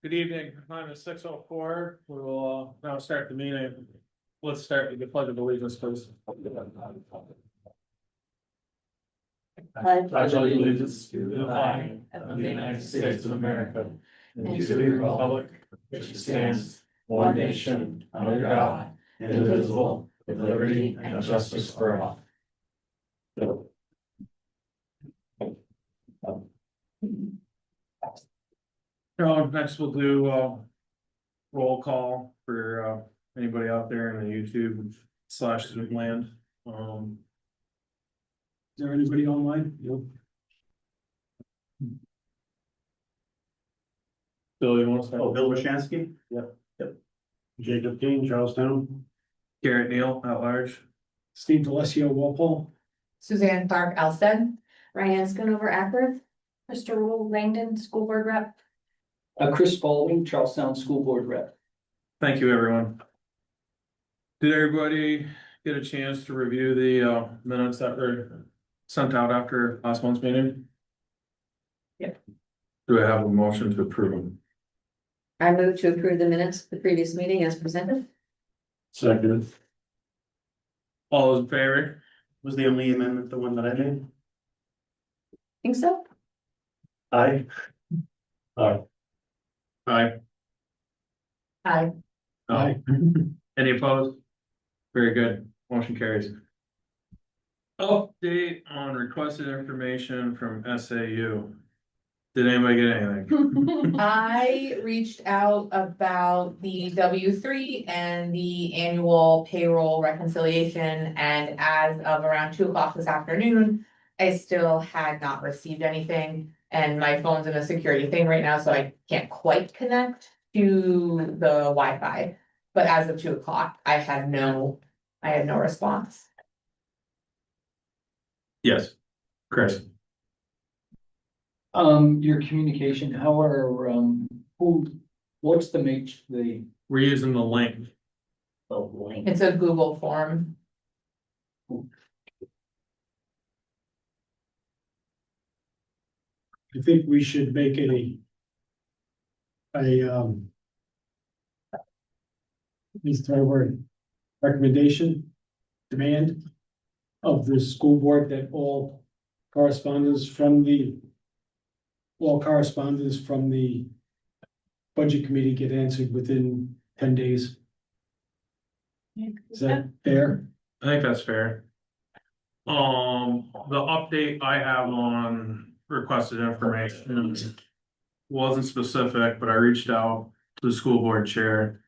Good evening, time is 6:04. We will now start the meeting. Let's start with the pledge of allegiance, please. I pledge allegiance to the flag of the United States of America and to the republic which stands one nation under God, indivisible, with liberty and justice for all. Next we'll do roll call for anybody out there in the YouTube / Zoom land. Is there anybody online? Nope. Bill, you want to start? Oh, Bill Washansky? Yep. Jacob King, Charlestown. Garrett Neal at large. Steve Delesio, Walpole. Suzanne Clark Elstead. Ryan Schoonover Ackworth. Mr. Rule Langdon, School Board Rep. Chris Spalding, Charlestown School Board Rep. Thank you, everyone. Did everybody get a chance to review the minutes that were sent out after last month's meeting? Yep. Do I have a motion to approve them? I move to approve the minutes of the previous meeting as presented. Second. All those in favor? Was the only amendment the one that I made? Think so? Aye. Aye. Aye. Aye. Any opposed? Very good. Motion carries. Update on requested information from SAU. Did anybody get anything? I reached out about the W-3 and the annual payroll reconciliation, and as of around 2 o'clock this afternoon, I still had not received anything, and my phone's in a security thing right now, so I can't quite connect to the Wi-Fi. But as of 2 o'clock, I had no response. Yes. Chris. Your communication, how are, what's the We're using the link. link? It's a Google form. I think we should make it needs the right word, recommendation, demand of the school board that all correspondence from the budget committee get answered within 10 days. Is that fair? I think that's fair. The update I have on requested information wasn't specific, but I reached out to the school board chair.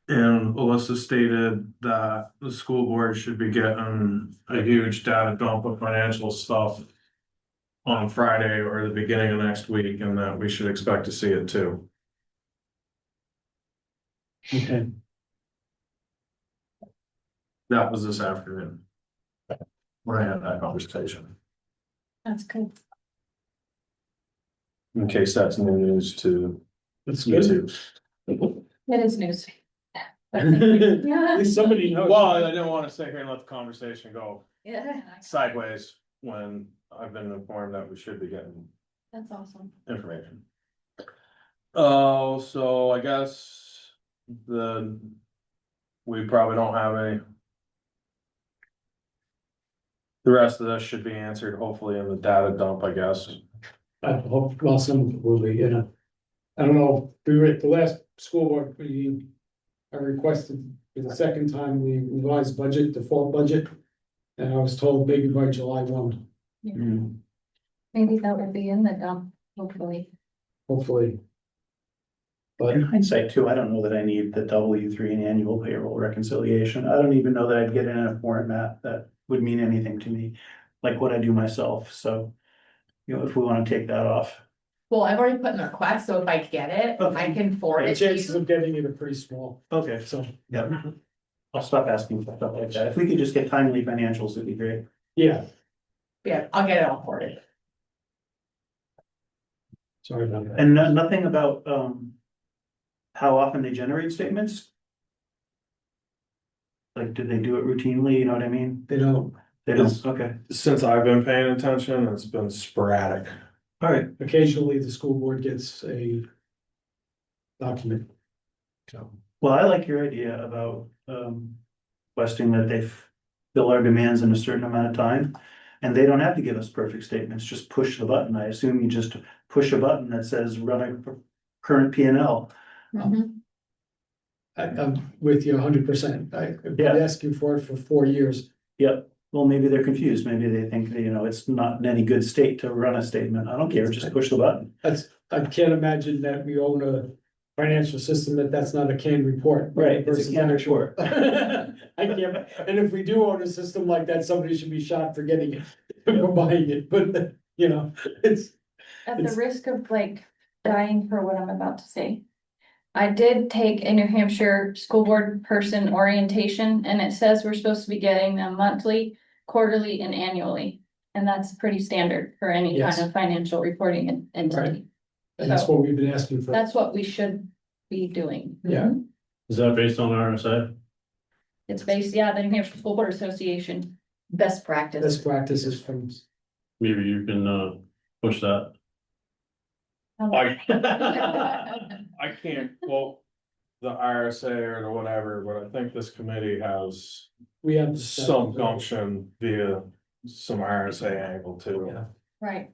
And Alyssa stated that the school board should be getting a huge data dump of financial stuff on Friday or the beginning of next week, and that we should expect to see it too. Okay. That was this afternoon when I had that conversation. That's good. In case that's new news to That's YouTube. It is news. At least somebody knows. Well, I didn't want to sit here and let the conversation go Yeah, sideways when I've been informed that we should be getting that's awesome. information. Oh, so I guess we probably don't have any. The rest of this should be answered hopefully in the data dump, I guess. I hope, well, some of it will be, you know. I don't know, we were at the last school board meeting. I requested for the second time the revised budget, default budget. And I was told maybe by July 1, Maybe that will be in the dump, hopefully. hopefully. But In hindsight too, I don't know that I need the W-3 and annual payroll reconciliation. I don't even know that I'd get it in a format that would mean anything to me, like what I do myself, so. You know, if we wanna take that off. Well, I've already put in the request, so if I get it, I can forward the it to chances you. of getting it are pretty small, Okay, so, yeah. I'll stop asking for stuff like that. If we could just get timely financials, it'd be great. yeah, Yeah, I'll get it all forwarded. sorry about that. And nothing about, how often they generate statements? Like, do they do it routinely, you know what I mean? They don't, They don't, okay, Since I've been paying attention, it's been sporadic. All right, occasionally the school board gets a document. So, well, I like your idea about, requesting that they fill our demands in a certain amount of time. And they don't have to give us perfect statements, just push the button. I assume you just push a button that says run a current P and L. Mhm. I'm with you 100%. I've been Yeah. asking for it for 4 years. Yep, well, maybe they're confused, maybe they think, that, it's not in any good state to run a statement, I don't care, just push the button. I can't imagine that we own a financial system that's not a canned report. Right, it's a versus canned actual. report. I can't, and if we do own a system like that, somebody should be shot for getting it, for buying it, but, it's. At the It's- risk of like dying for what I'm about to say. I did take a New Hampshire school board person orientation and it says we're supposed to be getting them monthly, quarterly and annually. And that's pretty standard for any Yes. kind of financial reporting entity. And that's what we've been asking for. That's what we should be doing. Yeah. Is that based on RSA? It's based, yeah, the New Hampshire School Board Association. Best practice. Best practices from, Maybe you can, push that. I can't quote the RSA or whatever, but I think this committee has we have. some gumption via some RSA angle too. Yeah. Right,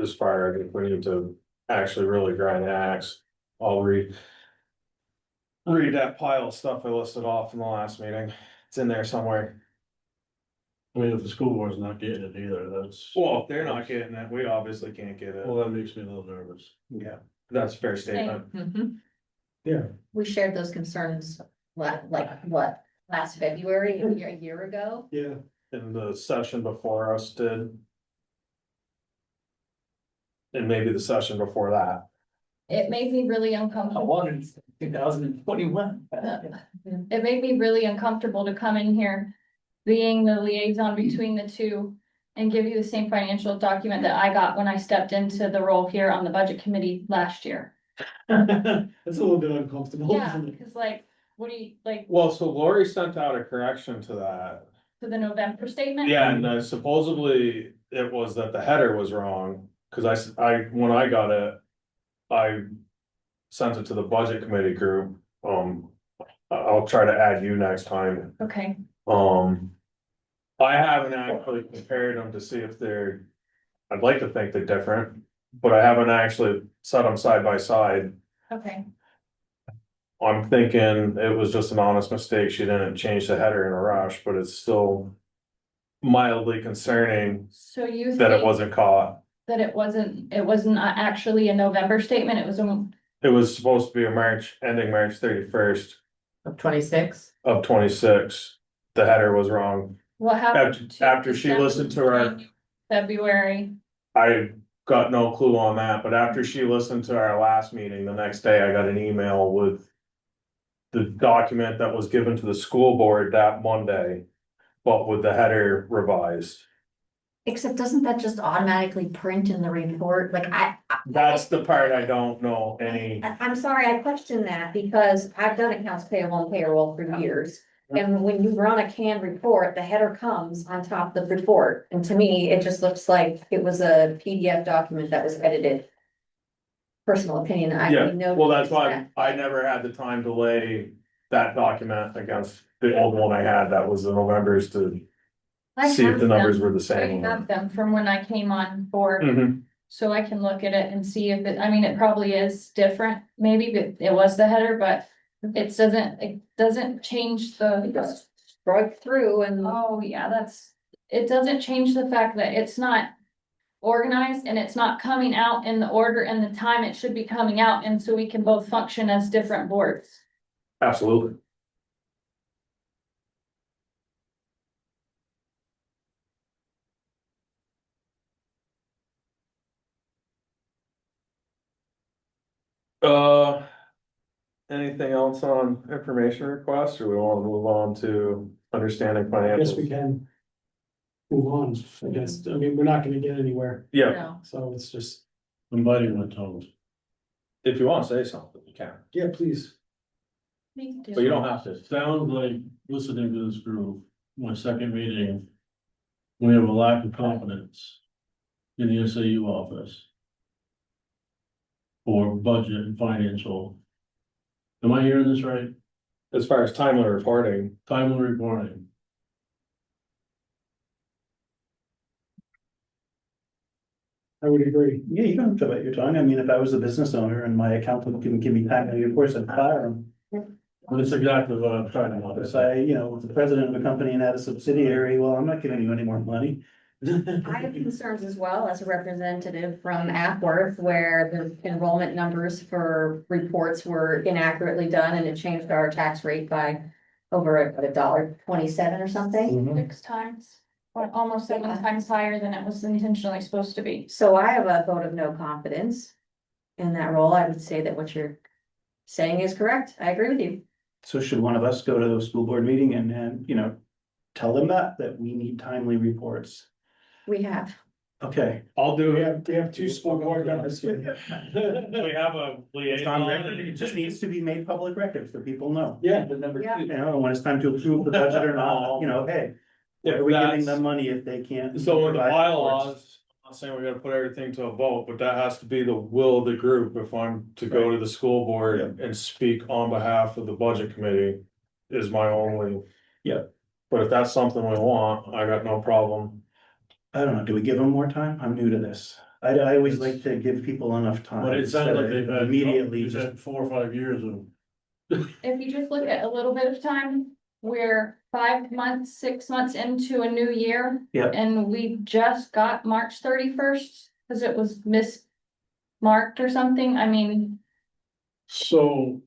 As far as if we need to actually really grind the axe, I'll read that pile of stuff I listed off in the last meeting. It's in there somewhere. I mean, if the school board's not getting it either, that's. Well, if they're not getting it, we obviously can't get it. Well, that makes me a little nervous. Yeah. That's a fair statement. Mhm. Yeah, We shared those concerns, last February, a year ago? yeah. In the session before us did. And maybe the session before that. it made me really uncomfortable. wanted 2021. It made me really uncomfortable to come in here, being the liaison between the two. And give you the same financial document that I got when I stepped into the role here on the budget committee last year. That's a little bit uncomfortable. Yeah, isn't it? because like, what do you, like, Well, so Lori sent out a correction to that. to the November statement? Yeah, and supposedly it was that the header was wrong, cause when I got it. I sent it to the budget committee group, I'll try to add you next time. Okay, I haven't actually compared them to see if I'd like to think they're different, but I haven't actually set them side by side. okay, I'm thinking it was just an honest mistake, she didn't change the header in a rush, but it's still mildly concerning so you that it think wasn't caught. that it wasn't actually a November statement, it was a, It was supposed to be ending March 31st Of 26. of 26. The header was wrong. what happened? to After she December, listened to our, February, I got no clue on that, but after she listened to our last meeting, the next day I got an email with. The document that was given to the school board that Monday, but with the header revised. Except doesn't that just automatically print in the report? Like That's the part I don't know any. I'm sorry, I question that because I've done accounts payable and payroll for years. And when you run a canned report, the header comes on top of the report. And to me, it just looks like it was a PDF document that was edited. Personal opinion, Yeah, know. well, that's why I never had the time to lay that document against the old one I had, that was the November's to I see if have the numbers them. were the I same. have them from when I came on board, Mhm. so I can look at it and see if it probably is different, maybe, but it was the header, but. It doesn't change the, Strike through and oh, yeah, it doesn't change the fact that it's not. Organized and it's not coming out in the order and the time it should be coming out, and so we can both function as different boards. Absolutely. Uh. Anything else on information requests, or we want to move on to understanding I guess we financials? can move on, I guess. I mean, we're not gonna get anywhere, Yeah, No. so it's just, I'm biting my tongue. if you want to say something, you can, yeah, please. but you don't have to. Sounds like listening to this group, my second meeting. We have a lack of confidence in the SAU office. For budget and financial. Am I hearing this right? As far as timely reporting, Timely reporting. I would agree. Yeah, you don't have to bite your tongue. I mean, if I was a business owner and my accountant can give me time, of course I'd hire him. But it's exactly what I'm trying to If say. I, was the president of a company and had a subsidiary, well, I'm not giving you any more money. I have concerns as well as a representative from Apworth where the enrollment numbers for reports were inaccurately done and it changed our tax rate by over $1.27 or something. 6 times, or almost 7 times higher than it was intentionally supposed to be. So I have a vote of no confidence in that role. I would say that what you're saying is correct. I agree with you. So should one of us go to the school board meeting and, tell them that we need timely reports? We have. Okay. I'll do We it. have 2 school board members here. We have a It's on record. It just needs to be made public record so people know. Yeah, The number Yeah. two. When it's time to approve the budget or not, hey, why are we giving That's- them money if they can't? So in the provide reports? bylaws, I'm not saying we gotta put everything to a vote, but that has to be the will of the group if I'm to go to the school board and speak on behalf of the budget committee. Is my only. Yeah. But if that's something we want, I got no problem. I don't know, do we give them more time? I'm new to this. I always like to give people enough time. But it sounds instead like of they've had. Immediately they've just, had 4 or 5 years of. If you just look at a little bit of time, we're 5 months, 6 months into a new year. Yep. And we just got March 31st, because it was mismarked or something, I mean, So.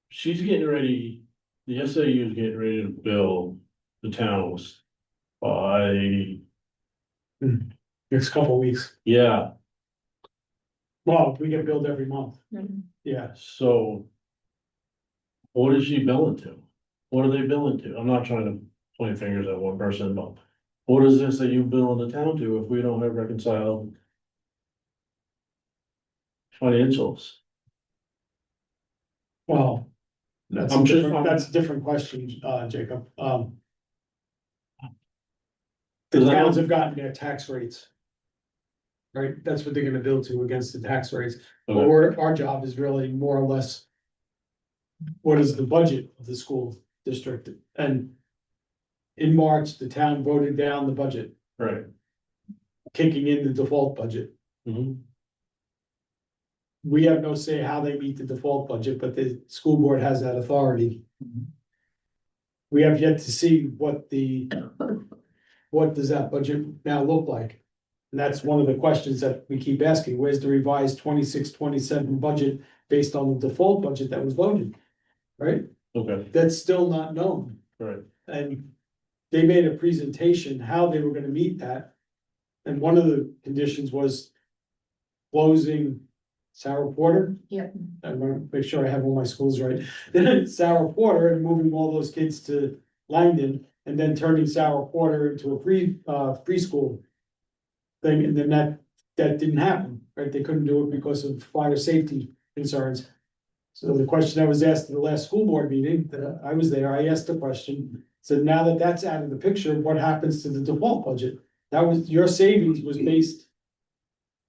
She's getting ready, the SAU is getting ready to build the towns. By, next couple of weeks. yeah, Well, we get billed every month. Mhm. Yeah, so. What is she billing to? What are they billing to? I'm not trying to point fingers at one person, but. What is this that you bill the town to if we don't have reconciled? Financials? well. That's I'm a just- different, that's a different question, Jacob. The Cause I towns don't- have gotten their tax rates. Right, that's what they're gonna build to against the tax rates, but Okay. our job is really more or less. What is the budget of the school district? And in March, the town voted down the budget, Right. kicking in the default budget. Mhm. We have no say how they meet the default budget, but the school board has that authority. We have yet to see what does that budget now look like? And that's one of the questions that we keep asking, where's the revised 26-27 budget based on the default budget that was voted? Right, Okay, that's still not known, right. and they made a presentation how they were gonna meet that. And one of the conditions was closing Sarah Porter. Yep. I want to make sure I have all my schools right. Sarah Porter and moving all those kids to Langdon and then turning Sarah Porter into a preschool thing, and then that didn't happen, right? They couldn't do it because of fire safety concerns. So the question that was asked at the last school board meeting, that I was there, I asked the question, said now that that's out of the picture, what happens to the default budget? That was, your savings was based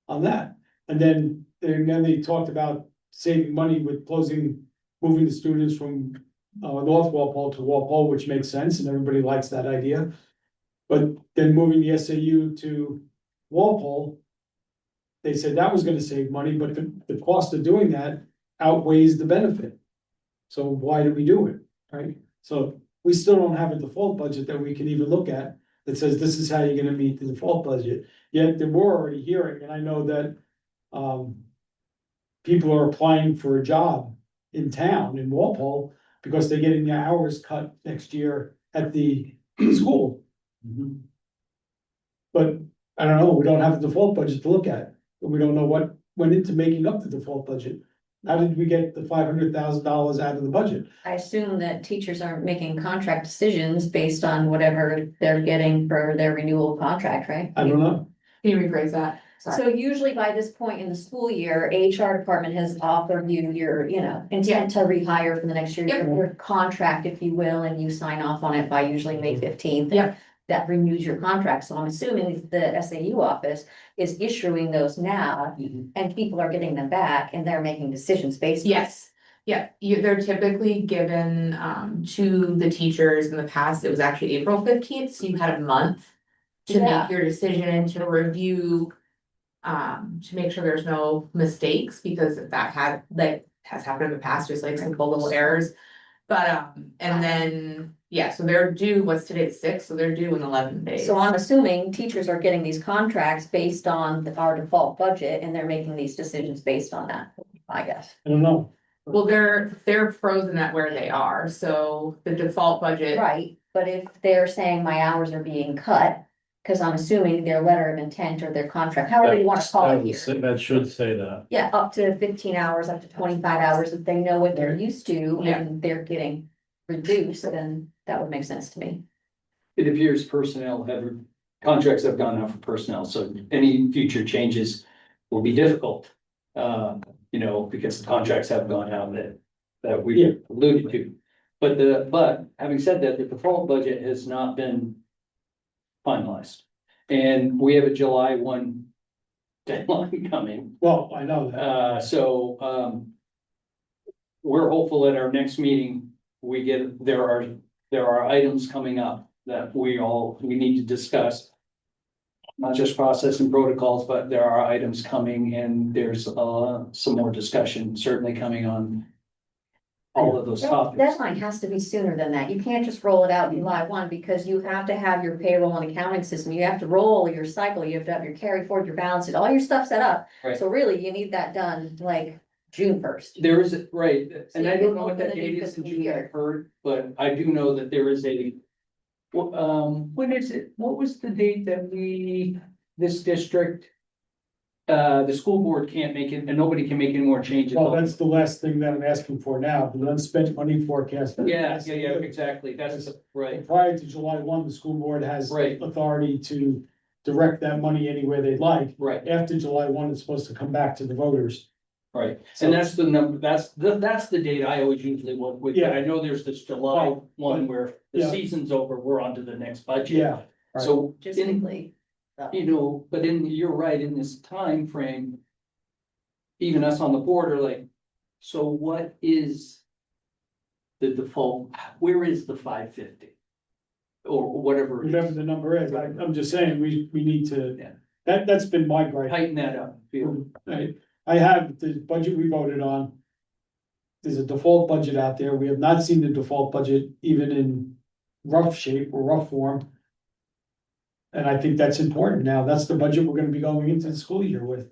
on that. And then they talked about saving money with moving the students from North Walpole to Walpole, which makes sense, and everybody likes that idea. But then moving the SAU to Walpole, they said that was gonna save money, but the cost of doing that outweighs the benefit. So why do we do it, right? So we still don't have a default budget that we can even look at that says this is how you're gonna meet the default budget. Yet there were already hearing, and I know that people are applying for a job in town in Walpole because they're getting their hours cut next year at the school. Mhm. But I don't know, we don't have a default budget to look at, and we don't know what went into making up the default budget. How did we get the $500,000 out of the budget? I assume that teachers aren't making contract decisions based on whatever they're getting for their renewal contract, right? I don't know. Can you rephrase that? Sorry. So usually by this point in the school year, HR department has offered you your, intent to rehire for the next year, Yep. your contract, if you will, and you sign off on it by usually May 15th. Yep. that renews your contract. So I'm assuming the SAU office is issuing those now and people are getting them back and they're making decisions based. on it. Yes, yeah, they're typically given to the teachers. In the past, it was actually April 15th, so you had a month to Yeah. make your decision and to review. To make sure there's no mistakes, because that has happened in the past, just like simple little errors. But and then, yeah, so they're due, what's today, the 6th, so they're due in 11 days. So I'm assuming teachers are getting these contracts based on our default budget and they're making these decisions based on that, I guess. I don't know. Well, they're frozen at where they are, so the default budget. Right, but if they're saying my hours are being cut, cause I'm assuming their letter of intent or their contract, however you wanna call it here. That should say that. Yeah, up to 15 hours, up to 25 hours, if they know what they're used to Yeah. and they're getting reduced, then that would make sense to me. It appears personnel contracts have gone out for personnel, so any future changes will be difficult. Because the contracts have gone out that we Yeah. alluded to. But having said that, the default budget has not been finalized. And we have a July 1 deadline coming. Well, I know that. We're hopeful at our next meeting, there are items coming up that we need to discuss. Not just process and protocols, but there are items coming and there's some more discussion certainly coming on all of those That topics. deadline has to be sooner than that. You can't just roll it out July 1 because you have to have your payroll and accounting system. You have to roll your cycle, you have to have your carry forward, your balances, all your stuff set up. Right. So really, you need that done like June 1st. There is, right, So and I you don't will know what open that a new date is fiscal that you year. have heard, but I do know that there is when is it? What was the date that this district, the school board can't make it, and nobody can make any more changes? Well, that's the last thing that I'm asking for now, the unspent money forecast. Yeah, exactly, that's right. Prior to July 1, the school board has Right. authority to direct that money anywhere they'd like. Right, After July 1, it's supposed to come back to the voters. right, So- and that's the number, that's the date I always usually work with, but I know there's this July Right. one where the Yeah. season's over, we're on to the next budget. Yeah. Right. So, Just in, quickly. but you're right, in this time frame. Even us on the board are like, so what is the default, where is the 550? Or whatever it Whatever is, the number is, I'm just saying, we need to, Yeah. that's been my gripe. tighten that up, feel, I have the budget we voted on. There's a default budget out there. We have not seen the default budget even in rough shape or rough form. And I think that's important now. That's the budget we're gonna be going into the school year with.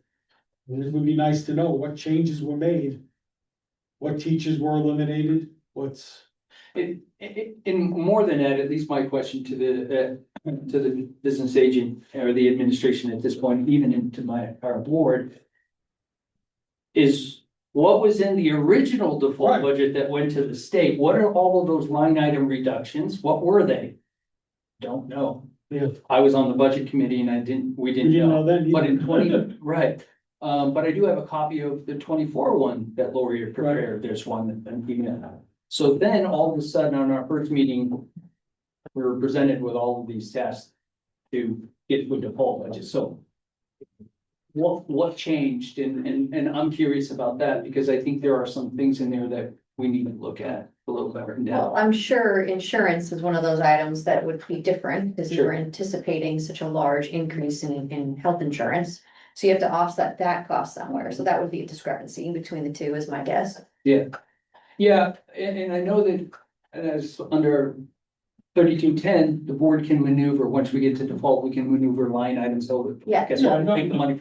And it would be nice to know what changes were made. What teachers were eliminated, in more than that, at least my question to the business agent or the administration at this point, even into our board. Is what was in the original default Right. budget that went to the state, what are all of those line item reductions, what were they? Don't know, yeah, I was on the budget committee and we we didn't didn't know, know then. but in either. 20 right. But I do have a copy of the 24 one that Lori had prepared, there's one that I'm keeping it. So then all of a sudden on our first meeting, we were presented with all of these tasks to get to a default budget, so. What changed? And I'm curious about that because I think there are some things in there that we need to look at a little better in Well, depth. I'm sure insurance is one of those items that would be different because you Sure. were anticipating such a large increase in health insurance. So you have to offset that cost somewhere. So that would be a discrepancy between the two is my guess. Yeah, and I know that as under 3210, the board can maneuver, once we get to default, we can maneuver line items over. Yeah. Guess what, take the money.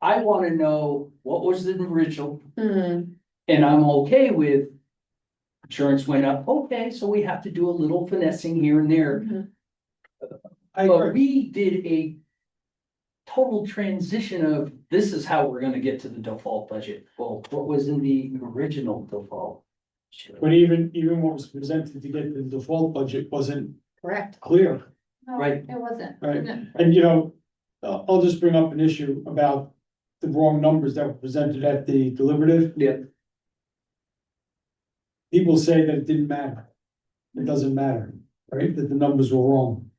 I wanna know what was the original, Hmm, and I'm okay with. Insurance went up, okay, so we have to do a little finessing here and there, mhm. I but agree. we did a. Total transition of, this is how we're gonna get to the default budget, well, what was in the original default? But even what was presented to get the default budget wasn't Correct. clear. No, Right. It wasn't. Right. No. And I'll just bring up an issue about the wrong numbers that were presented at the deliberative. Yeah. People say that it didn't matter. It doesn't matter, right? That the numbers were wrong.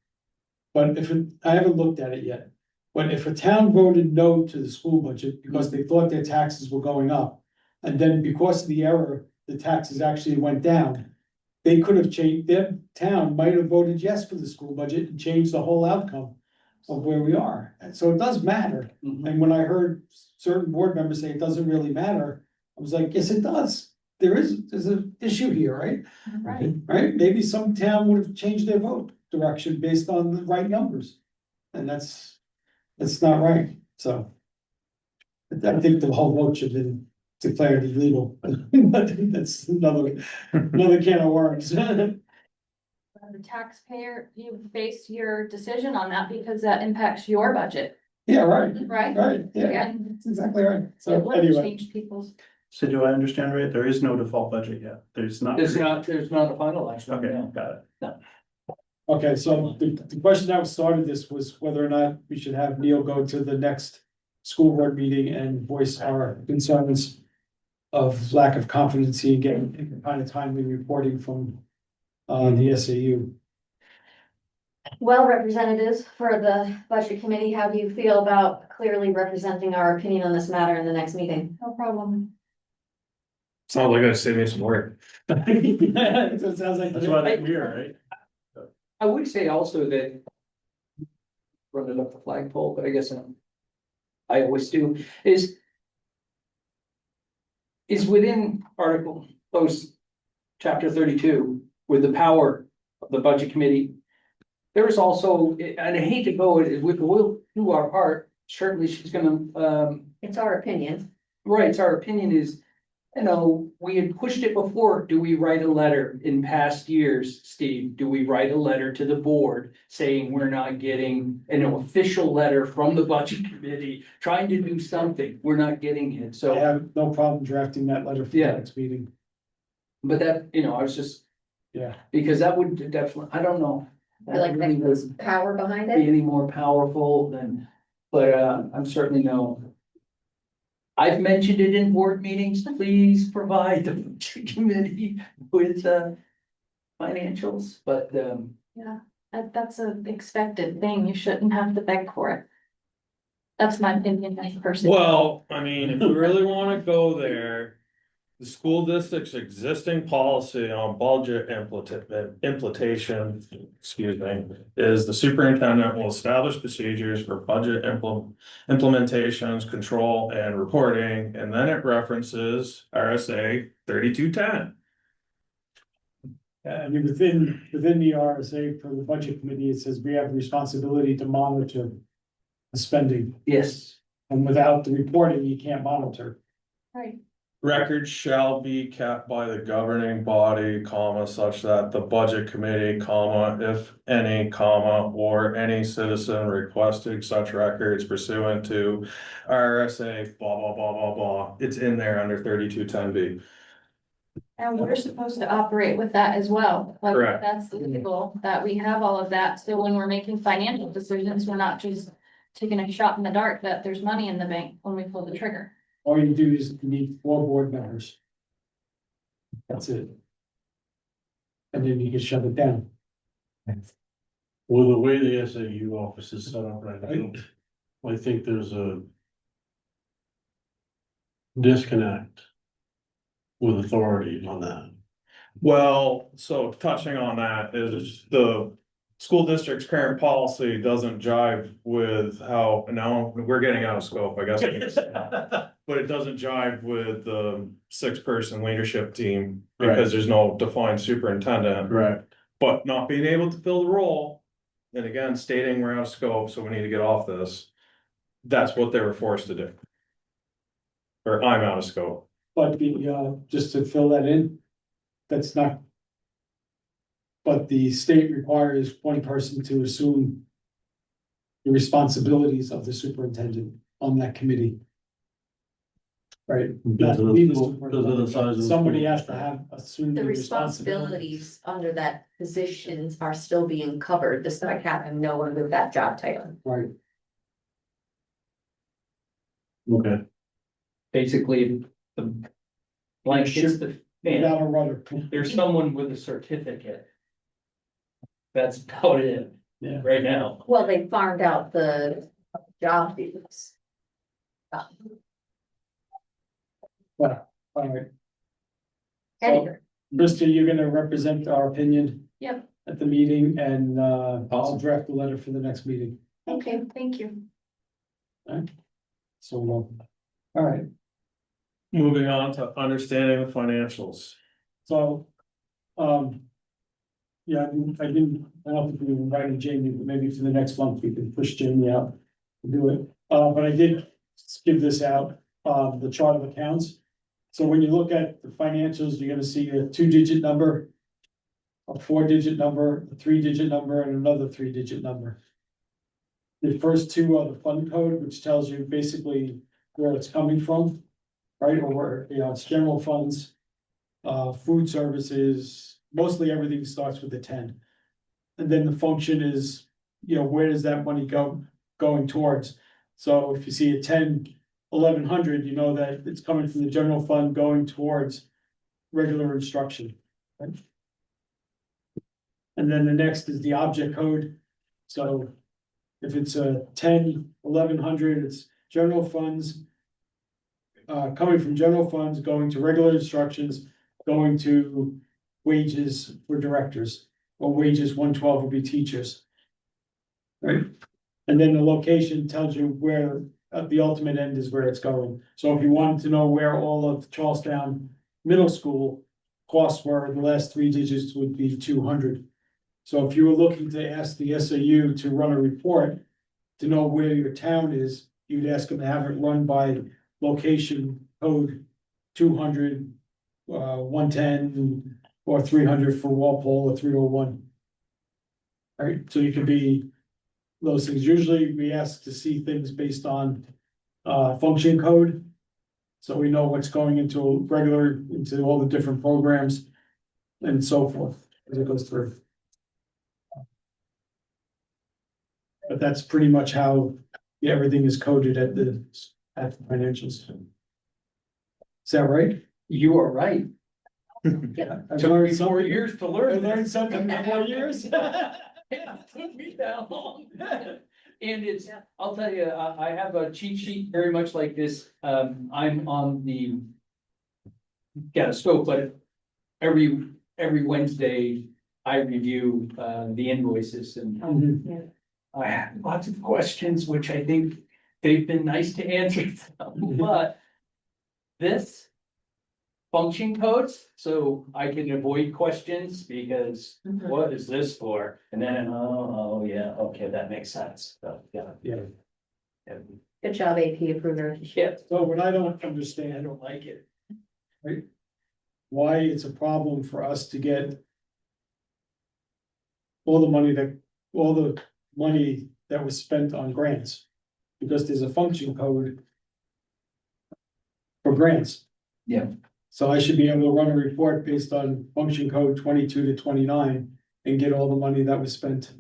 But I haven't looked at it yet, but if a town voted no to the school budget because they thought their taxes were going up. And then because of the error, the taxes actually went down. They could have changed, their town might have voted yes for the school budget and changed the whole outcome of where we are. And so it does matter. Mhm. And when I heard certain board members say it doesn't really matter, I was like, yes, it does. There's an issue here, right? Right. Right? Maybe some town would have changed their vote direction based on the right numbers. And that's not right, so. I think the whole vote should have been declared illegal, but that's another can of worms. The taxpayer, you base your decision on that because that impacts your budget, Yeah, right, right? right, yeah, And that's exactly right, it so would anyway. change people's. So do I understand right? There is no default budget yet. There's not. There's not a finalized one, Okay, no. got it. Okay, so the question that started this was whether or not we should have Neil go to the next school board meeting and voice our concerns of lack of competency and getting kind of timely reporting from the SAU. Well, representatives for the budget committee, how do you feel about clearly representing our opinion on this matter in the next meeting? No problem. Sounds like I saved me some work. So it sounds like. That's why they're here, right? I would say also that. Running up the flagpole, but I guess I always do, is within Article, Chapter 32, with the power of the budget committee. There is also, and I hate to go, we'll do our part, certainly she's gonna, It's our opinion. right, it's our opinion is, we had pushed it before, do we write a letter in past years, Steve? Do we write a letter to the board saying we're not getting an official letter from the budget committee, trying to do something, we're not getting it, I so. have no problem drafting that letter for the Yeah. next meeting, But that, I was just, yeah. because that would definitely, I don't know. I like really that there's power behind be it. any more powerful than, but I'm certainly no. I've mentioned it in board meetings, please provide the budget committee with financials, but That's an expected thing. You shouldn't have to beg for it. That's my opinion as a person. Well, I mean, if we really wanna go there. The school district's existing policy on budget implementation, excuse me, is the superintendent will establish procedures for budget implementations, control and reporting, and then it references RSA 3210. I mean, within the RSA for the budget committee, it says we have the responsibility to monitor the spending, yes. and without the reporting, you can't monitor. Right. Records shall be kept by the governing body, comma, such that the budget committee, comma, if any, comma, or any citizen requested such records pursuant to RSA, blah, blah, blah, blah, blah. It's in there under 3210B. And we're supposed to operate with that as well. Like, Correct. that's legal, that we have all of that. So when we're making financial decisions, we're not just taking a shot in the dark that there's money in the bank when we pull the trigger. All you do is you need 4 board members. That's it. And then you can shut it down. Well, the way the SAU office is set up right now, I think there's a disconnect with authority on that. Well, so touching on that is the school district's current policy doesn't jive with how, now we're getting out of scope, I guess. But it doesn't jive with the 6-person leadership team because there's no defined superintendent. Right. But not being able to fill the role, and again, stating we're out of scope, so we need to get off this. That's what they were forced to do. Or I'm out of scope. But just to fill that in, that's not. But the state requires one person to assume the responsibilities of the superintendent on that committee. Right? Because of the size of the Somebody school. has to have assumed The the responsibilities. responsibilities under that position are still being covered, despite having no one with that job title. Right, Okay, Basically, the blank hits the fan, without a rudder. there's someone with a certificate. That's about it. right now. Well, they farmed out the job duties. Well, all right. Anyway, Krista, you're gonna represent our opinion Yep, at the meeting and, I'll draft the letter for the next meeting. okay, thank you. So, all right, Moving on to understanding the financials. so, yeah, I don't think we invited Jamie, but maybe for the next month, we can push Jamie out to do it. But I did give this out, the chart of accounts. So when you look at the financials, you're gonna see a 2-digit number, a 4-digit number, a 3-digit number, and another 3-digit number. The first two are the fund code, which tells you basically where it's coming from, right, or where, it's general funds. Food services, mostly everything starts with a 10. And then the function is, where does that money going towards? So if you see a 10, 1100, you know that it's coming from the general fund going towards regular instruction. Right? And then the next is the object code. So if it's a 10, 1100, it's general funds. Coming from general funds, going to regular instructions, going to wages for directors, or wages 112 will be teachers. Right? And then the location tells you where, the ultimate end is where it's going. So if you wanted to know where all of Charlestown Middle School costs were, the last 3 digits would be 200. So if you were looking to ask the SAU to run a report to know where your town is, you'd ask them to have it run by location code 200, 110, or 300 for Walpole, or 301. All right, so you can be those things. Usually we ask to see things based on function code. So we know what's going into all the different programs and so forth as it goes through. But that's pretty much how everything is coded at the financials. Is that right? You are right. Yeah. I've Took learned me 4 something. years to I learn. learned something in 4 years. Yeah, it took me that long. And it's, I'll tell you, I have a cheat sheet very much like this. I'm on the. Got a scope, but every Wednesday I review the invoices and Mhm. I have lots of questions, which I think they've been nice to answer them, but this function codes, so I can avoid questions because what is this for? And then, oh, yeah, okay, that makes sense. So, yeah. Yeah. good job, AP approver. Yeah, So what I don't I understand, don't like it. why it's a problem for us to get all the money that was spent on grants. Because there's a function code for grants. Yeah. So I should be able to run a report based on function code 22 to 29 and get all the money that was spent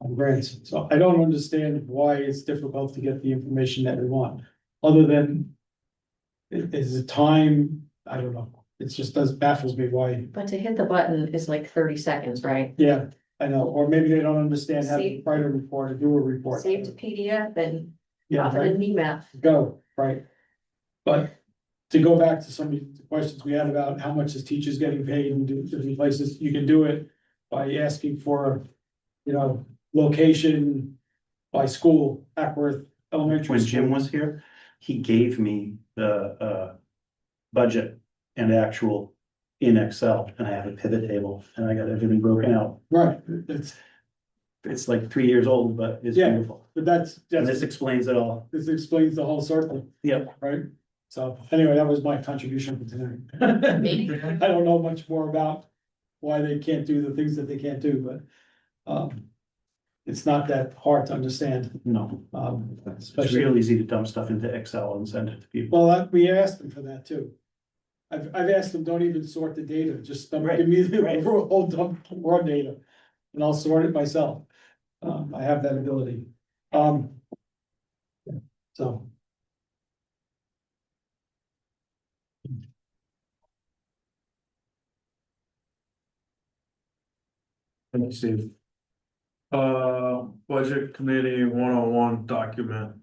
on grants. So I don't understand why it's difficult to get the information that we want, other than is the time, I don't know. It just baffles me why. But to hit the button is like 30 seconds, right? Yeah, I know, or maybe they don't understand how to See- write a report or do a report. Save to PDF and Yeah, pop it right. in email. Go, right? But to go back to some of the questions we had about how much is teachers getting paid in different places, you can do it by asking for, location by school, Ackworth Elementary When School. Jim was here, he gave me the budget and actual in Excel, and I have a pivot table, and I got everything broken out. Right, It's like 3 years old, but it's Yeah. beautiful. but that's, And this explains it all. this explains the whole circle, Yep. right? So anyway, that was my contribution for tonight. I don't know much more about why they can't do the things that they can't do, but it's not that hard to understand. No, it's Especially, real easy to dump stuff into Excel and send it to people. well, we asked them for that too. I've asked them, don't even sort the data, just Right, give me the right. whole dump raw data. And I'll sort it myself. I have that ability. So. Let's see. Budget committee one-on-one document.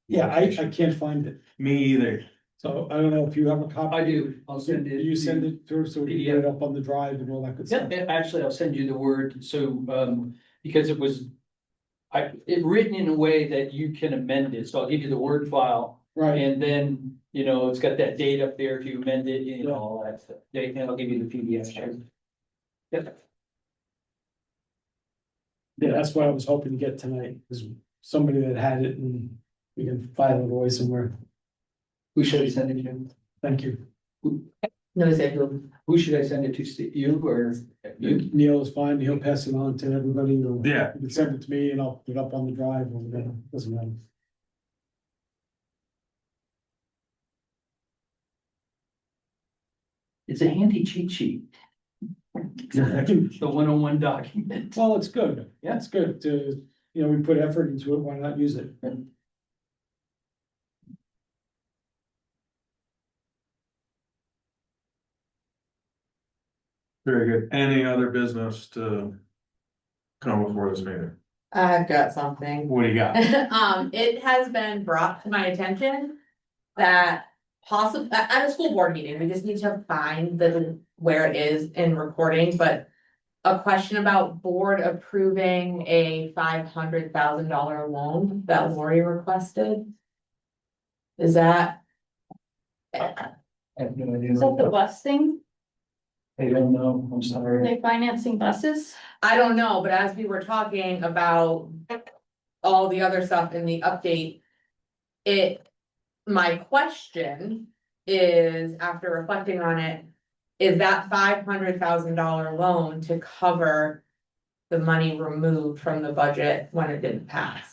Yeah, I can't find it, Me either. so I don't know if you have a copy. I do, I'll send it. You send it through so we can get it up on the drive and all that good stuff. Yeah, actually, I'll send you the word, so, because it was. Written in a way that you can amend it, so I'll give you the Word file, Right, and then, it's got that date up there if you amend it, all that stuff. And I'll give you the PDF. Yep. yeah, that's what I was hoping to get tonight, is somebody that had it and we can file it away somewhere. Who should I send it to? Thank you. No, is it who? Who should I send it to, Steve? You or you? Neil is fine, he'll pass it on to everybody, or Yeah. you can send it to me and I'll put it up on the drive or whatever, doesn't matter. It's a handy cheat sheet. The one-on-one document. Well, it's good, Yeah. it's good to, we put effort into it, why not use it? Very good. Any other business to come before this meeting? I've got something. What do you got? It has been brought to my attention that possibly, at a school board meeting, we just need to find where it is in recording, but a question about board approving a $500,000 loan that Lori requested. Is that? I have no idea. Is that the bus thing? I don't know, I'm Are sorry. they financing buses? I don't know, but as we were talking about all the other stuff in the update. My question is, after reflecting on it, is that $500,000 loan to cover the money removed from the budget when it didn't pass?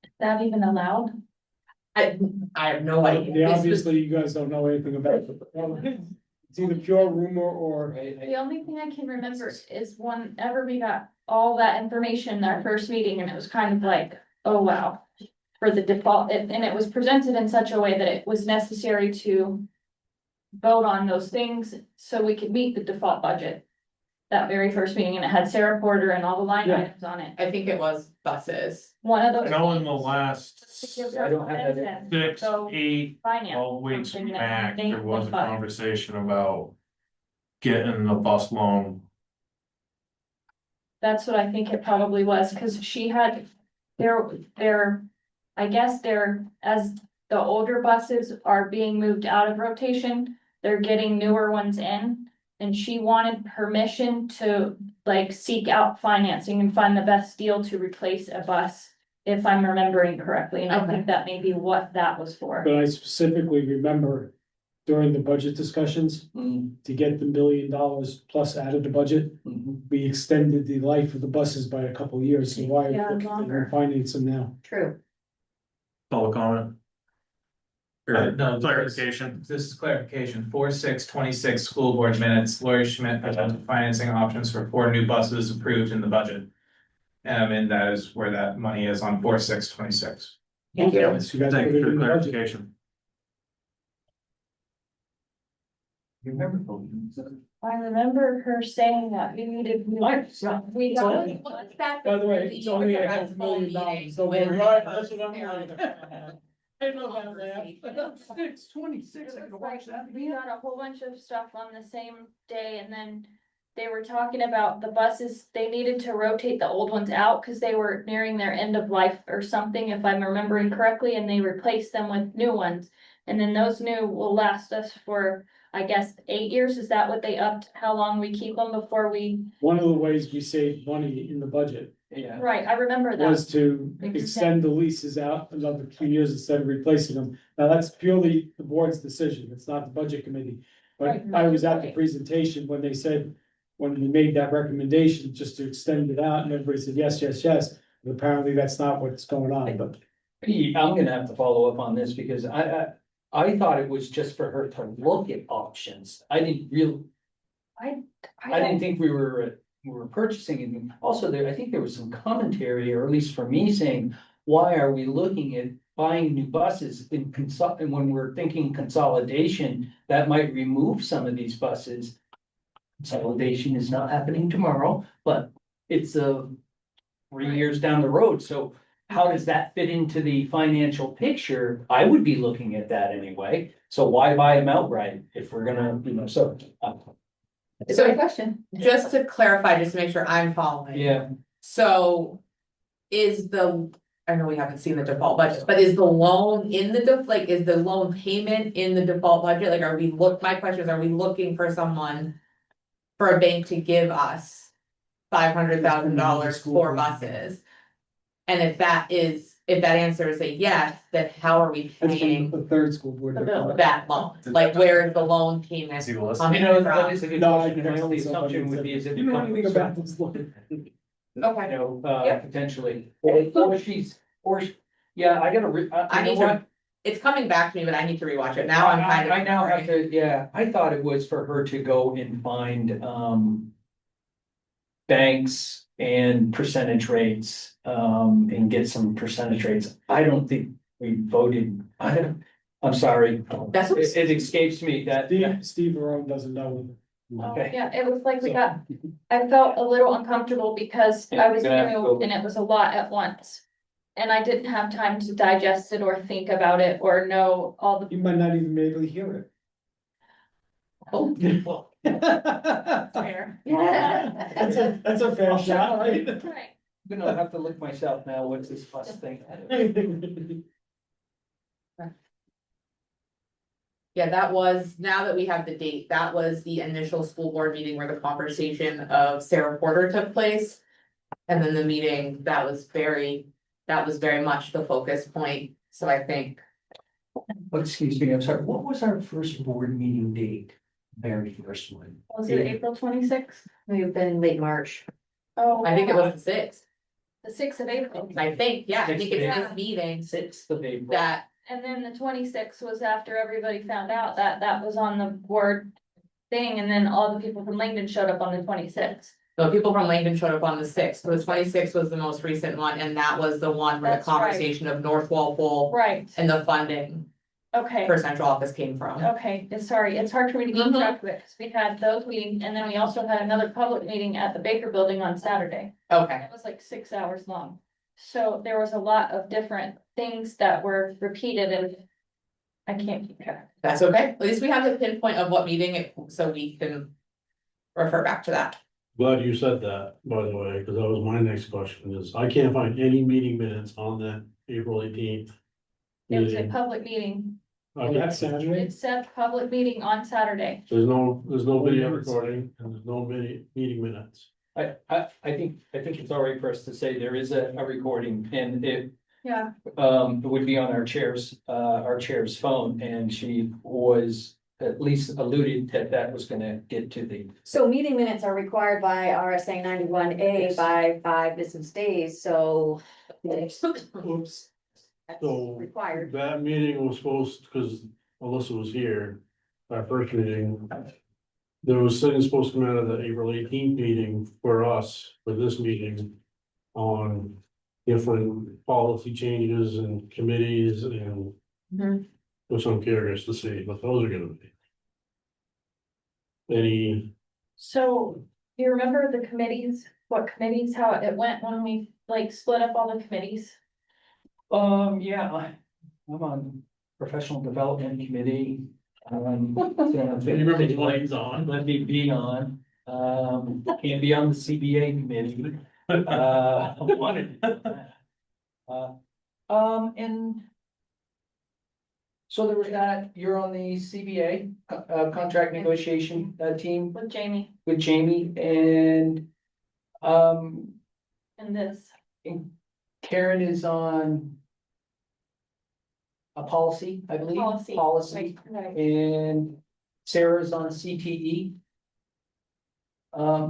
Is that even allowed? I have no idea. Yeah, This was- obviously, you guys don't know anything about it. It's either pure rumor or, The only thing I can remember is whenever we got all that information in our first meeting, and it was kind of like, oh, wow. For the default, and it was presented in such a way that it was necessary to vote on those things so we could meet the default budget. That very first meeting, and it had Sarah Porter and all the line Yeah. items on it. I think it was buses. One of I those. know in the things last gives I don't have that. us 6, So, 8, finance 12 weeks something that back, they there was a can buy. conversation about getting the bus loan. That's what I think it probably was, cause she had, I guess as the older buses are being moved out of rotation, they're getting newer ones in. And she wanted permission to like seek out financing and find the best deal to replace a bus. If I'm remembering correctly, and I think that may be what that was for. but I specifically remember during the budget discussions, to get the $1 million plus out of the budget, we extended the life of the buses by a couple of years, so why Yeah, are we longer. financing them now? True. Public comment? No, Or because- clarification? This is clarification, 4/6/26 school board minutes, Lori Schmidt presented financing options for 4 new buses approved in the budget. And that is where that money is on 4/6/26. Thank you. So you guys Thank put you it for in the the budget. clarification. You remember? I remember her saying that we needed. We By the way, it's only a $500,000, so we're right, that's what I'm worried about. I know that laugh. 6/26, I can watch that. We got a whole bunch of stuff on the same day, and then they were talking about the buses, they needed to rotate the old ones out, cause they were nearing their end of life or something, if I'm remembering correctly, and they replaced them with new ones. And then those new will last us for, I guess, 8 years, is that what they upped, how long we keep them before we? One of the ways we save money in the budget Yeah. Right, I remember that. was to extend the leases out another 2 years instead of replacing them. Now, that's purely the board's decision, it's not the budget committee. But Right. I was at the presentation when they said, when we made that recommendation, just to extend it out, and everybody said, yes, yes, yes. But apparently, that's not what's going on, but I'm gonna have to follow up on this because I thought it was just for her to look at options. I didn't really, I didn't think we were purchasing it. Also, I think there was some commentary, or at least for me, saying, why are we looking at buying new buses and when we're thinking consolidation, that might remove some of these buses. consolidation is not happening tomorrow, but it's 3 years down the road, so how does that fit into the financial picture? I would be looking at that anyway, so why buy them outright if we're gonna, so. It's a good question. Just to clarify, just to make sure I'm following. Yeah, So is I know we haven't seen the default budget, but is the loan in the is the loan payment in the default budget? Like, my question is, are we looking for someone for a bank to give us $500,000 for buses? And if that answer is a yes, then how are we paying The third school board. that loan? Like, where is the loan payment See the list? coming that from? is a good No, question, I and told the somebody assumption would that- be is it You know anything becomes. about this loan? Okay. Yep. Potentially, or yeah, I gotta I you know need what? to, it's coming back to me, but I need to rewatch it. Now I'm kind of. I now have to, yeah, I thought it was for her to go and find, banks and percentage rates, and get some percentage rates. I don't think we voted, I'm sorry. That's what- It escapes me that. Steve Arone doesn't know. Okay. Yeah, it was like I felt a little uncomfortable because I was You're gonna have to new go- and it was a lot at once. And I didn't have time to digest it or think about it or know all the. You might not even be able to hear it. Oh, Fair. That's a fair shot, right? Right. I'm gonna have to look myself now, what's this bus thing? yeah, that was, now that we have the date, that was the initial school board meeting where the conversation of Sarah Porter took place. And then the meeting, that was very much the focus point, so I think. Oh, excuse me, I'm sorry, what was our first board meeting date? Very first one. Was it April 26th? We've been late March. Oh. I think it was the sixth, The 6th of April. I think, yeah, I think it's Sixth. this meeting 6th of April. that, And then the 26th was after everybody found out that that was on the board thing, and then all the people from Langdon showed up on the 26th. the people from Langdon showed up on the sixth, so the 26th was the most recent one, and that was the one where the That's right. conversation of North Walpole. Right, And the funding okay. for central office came from. Okay, sorry, it's hard for me to keep Mhm. track of it, because we had those meetings, and then we also had another public meeting at the Baker Building on Saturday. Okay, It was like 6 hours long. So there was a lot of different things that were repeated, and I can't keep track. that's okay, at least we have the pinpoint of what meeting it, so we can refer back to that. Glad you said that, by the way, because that was my next question is, I can't find any meeting minutes on that April 18th. It was a public meeting. That's Saturday. It said public meeting on Saturday. There's no video recording and there's no meeting minutes. I think it's all right for us to say there is a recording, and it Yeah. it would be on our chair's phone, and she was at least alluded that was gonna get to the. So meeting minutes are required by RSA 91A by 5 business days, so. Oops. That's So required. that meeting was supposed, because Alyssa was here, that first meeting. There was things supposed to come out of the April 18th meeting for us, for this meeting. On different policy changes and committees and. Mhm. Which I'm curious to see what those are gonna be. Any, So, do you remember the committees, how it went when we like split up all the committees? Yeah, I'm on professional development committee. you remember the lines on? Let me be on, can't be on the CBA committee. I wanted to do that. And. So there was that, you're on the CBA, contract negotiation, team With Jamie with Jamie and. and this. And Karen is on. A policy, I believe. Policy, Right. and Sarah's on CTE.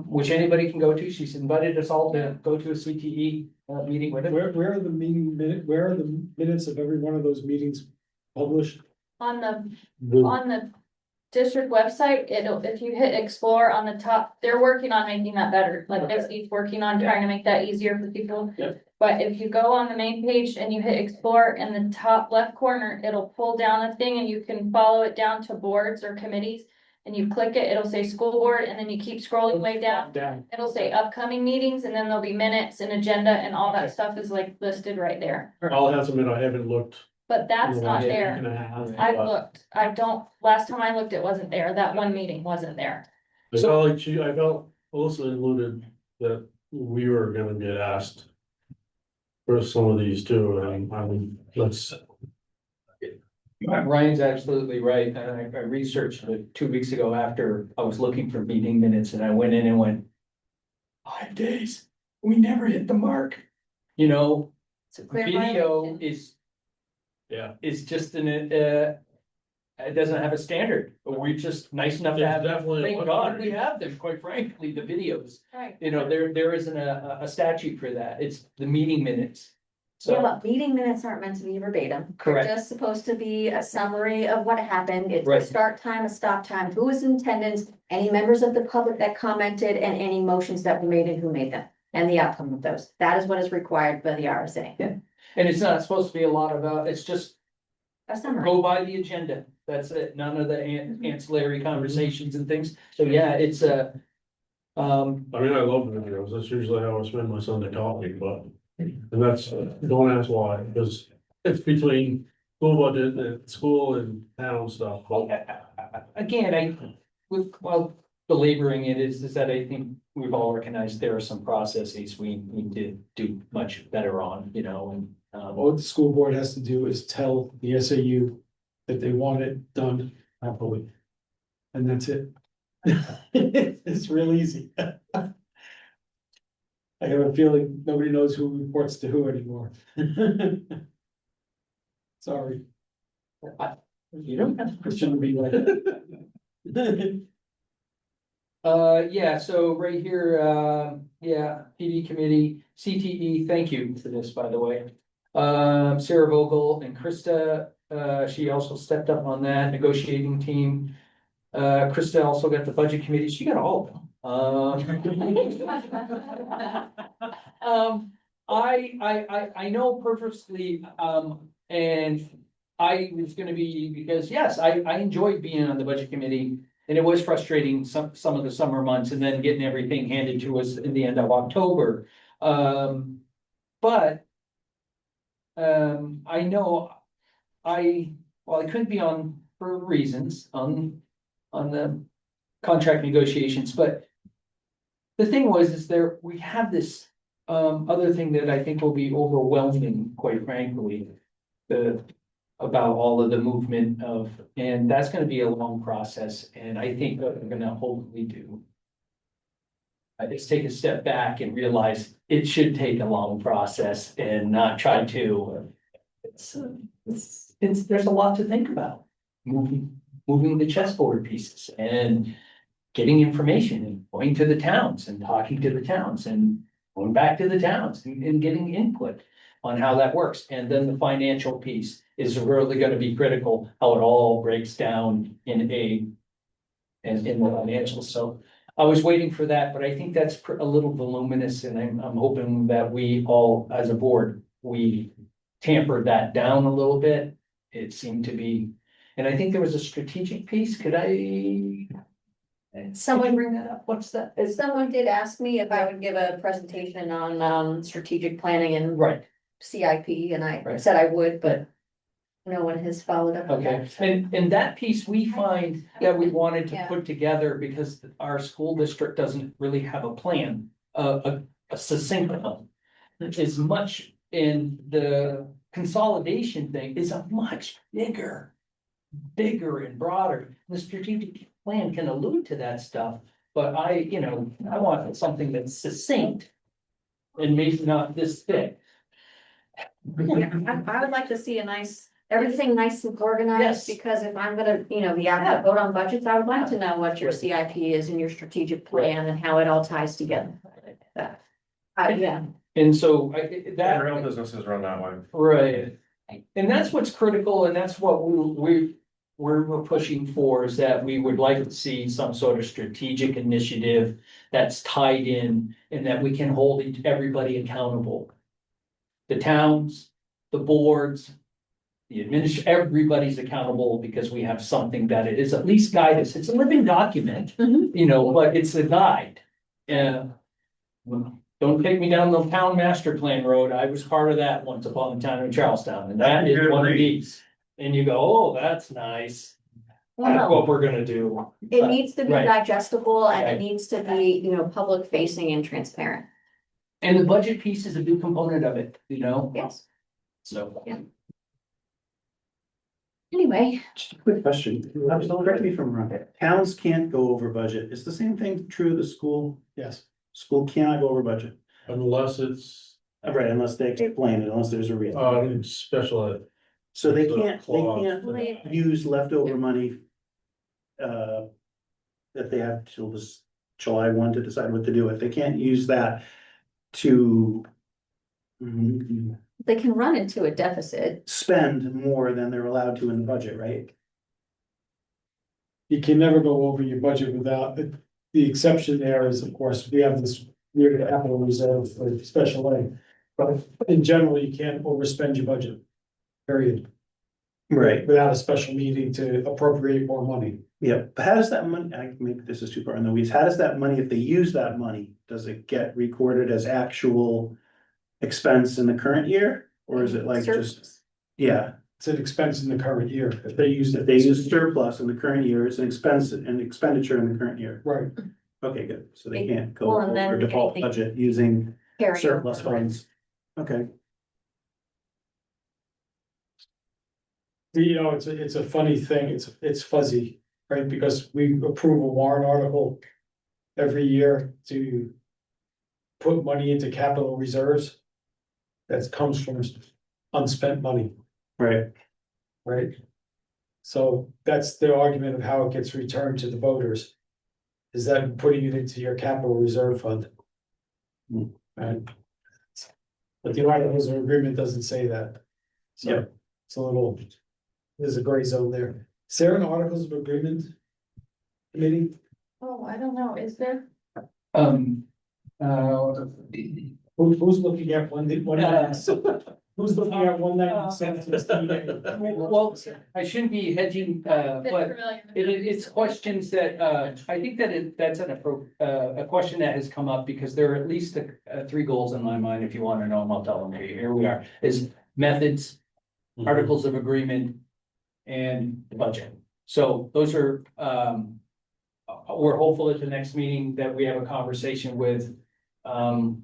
Which anybody can go to, she's invited us all to go to a CTE meeting with her. Where are the where are the minutes of every one of those meetings published? On the district website, if you hit explore on the top, they're working on making that better, like Desi's working on trying to make that easier for people. Yep. But if you go on the main page and you hit explore in the top left corner, it'll pull down a thing and you can follow it down to boards or committees. and you click it, it'll say school board, and then you keep scrolling way down. It'll say upcoming meetings, and then there'll be minutes and agenda, and all that stuff is like listed right there. I'll have to admit, I haven't looked. But that's in the not last week there. and a half, I've but looked, last time I looked, it wasn't there, that one meeting wasn't there. I felt like I felt also alluded that we were gonna get asked. For some of these too, and I mean, let's, Ryan's absolutely right, and I researched it 2 weeks ago after I was looking for meeting minutes, and I went in and went. 5 days, we never hit the mark, you know, It's a clear video violation. is just it doesn't have a standard, but we're just nice enough to there's have. definitely. Thank God we have them, quite frankly, the videos, Right. you know, there isn't a statute for that, it's the meeting minutes. Yeah, So, but meeting minutes aren't meant to be verbatim. They're Correct. just supposed to be a summary of what happened. It's a Right. start time, a stop time, who was in attendance, any members of the public that commented, and any motions that were made and who made them, and the outcome of those. That is what is required by the RSA. Yeah. And it's not supposed to be a lot about, it's just A summary. go by the agenda, that's it, none of the ancillary conversations and things, so yeah, it's a. I mean, I love videos, that's usually how I spend my Sunday talking, but, and that's, don't ask why, because it's between school budget and school and town stuff, but. Again, well, belaboring it is that I think we've all recognized there are some processes we need to do much better on, you know, and. All the school board has to do is tell the SAU that they want it done properly. And that's it. It's real easy. I have a feeling nobody knows who reports to who anymore. Sorry. You don't have It shouldn't be like that. Yeah, so right here, yeah, PD committee, CTE, thank you for this, by the way. Sarah Vogel and Krista, she also stepped up on that negotiating team. Krista also got the budget committee, she got all of them. I know purposely, and I was gonna be, because yes, I enjoyed being on the budget committee. And it was frustrating some of the summer months and then getting everything handed to us in the end of October. But I know I couldn't be on for reasons on the contract negotiations, but the thing is we have this other thing that I think will be overwhelming, quite frankly, about all of the movement of, and that's gonna be a long process, and I think what we're gonna hopefully do. Is take a step back and realize it should take a long process and not try to. There's a lot to think about. Moving the chessboard pieces and getting information and going to the towns and talking to the towns and going back to the towns and getting input on how that works. And then the financial piece is really gonna be critical, how it all breaks down in the financials. So I was waiting for that, but I think that's a little voluminous, and I'm hoping that we all, as a board, we tampered that down a little bit. It seemed to be, and I think there was a strategic piece. Could Someone bring that up? What's that? Someone did ask me if I would give a presentation on strategic planning and Right, CIP, and I Right. said I would, but no one has followed up. on okay. that. And that piece we find that we wanted to Yeah. put together because our school district doesn't really have a plan, a succinct one. As much in the consolidation thing is a much bigger and broader. The strategic plan can allude to that stuff, but I want something that's succinct and maybe not this thick. I would like to see everything nice and organized, Yes. because if I'm gonna, be asked to vote on budgets, I would like to know what your CIP is and your strategic plan and how it all ties together. Yeah. And so that. Real businesses run that way. Right, and that's what's critical, and that's what we're pushing for, is that we would like to see some sort of strategic initiative that's tied in, and that we can hold everybody accountable. The towns, the boards, everybody's accountable because we have something that it is at least guidance. It's a living document, you know, but it's a guide. And don't take me down the town master plan road. I was part of that once upon a time in Charlestown, and that is one of these. And you go, oh, that's nice. That's Well, what we're gonna do. it needs to be Right. digestible and Right. it needs to be, you know, public facing and transparent. And the budget piece is a big component of it, you know, Yes. so. Anyway, Just a quick question, correct me if I'm wrong, towns can't go over budget, is the same thing true of the school? Yes. School cannot go over budget, Unless it's, right, unless they explain it, unless there's a reason. special ed. So they it's a can't, clause. use leftover money. That they have till this July 1 to decide what to do with, they can't use that to. they can run into a deficit. Spend more than they're allowed to in the budget, right? You can never go over your budget without, the exception there is, of course, we have this weird capital reserve for special ed. But in general, you can't overspend your budget, period, Right. without a special meeting to appropriate more money. Yeah, but how does that money, maybe this is too far in the weeds, how does that money, if they use that money, does it get recorded as actual expense in the current year? Or is it like just, yeah, It's an expense in the current year, if they use if it. they use surplus in the current year, it's an expense, an expenditure in the current year? Right, Okay, good, so they can't go Well, and then over default anything- budget using Carry surplus over. funds. Okay, you know, it's a funny thing, it's fuzzy, right, because we approve a warrant article every year to put money into capital reserves. That comes from unspent money, right, right? So that's the argument of how it gets returned to the voters. Is that putting it into your capital reserve fund? Hmm. Right? But the articles of agreement doesn't say that. So Yeah. it's a little, there's a gray zone there. Is there an articles of agreement committee? Oh, I don't know, is there? Um, Who's looking at who's looking at 197? well, I shouldn't be hedging, but it's questions that, I think that that's a question that has come up because there are at least three goals in my mind. If you want to know them, I'll tell them. Here we are, is methods, articles of agreement, and the budget. So those are, we're hopeful at the next meeting that we have a conversation with,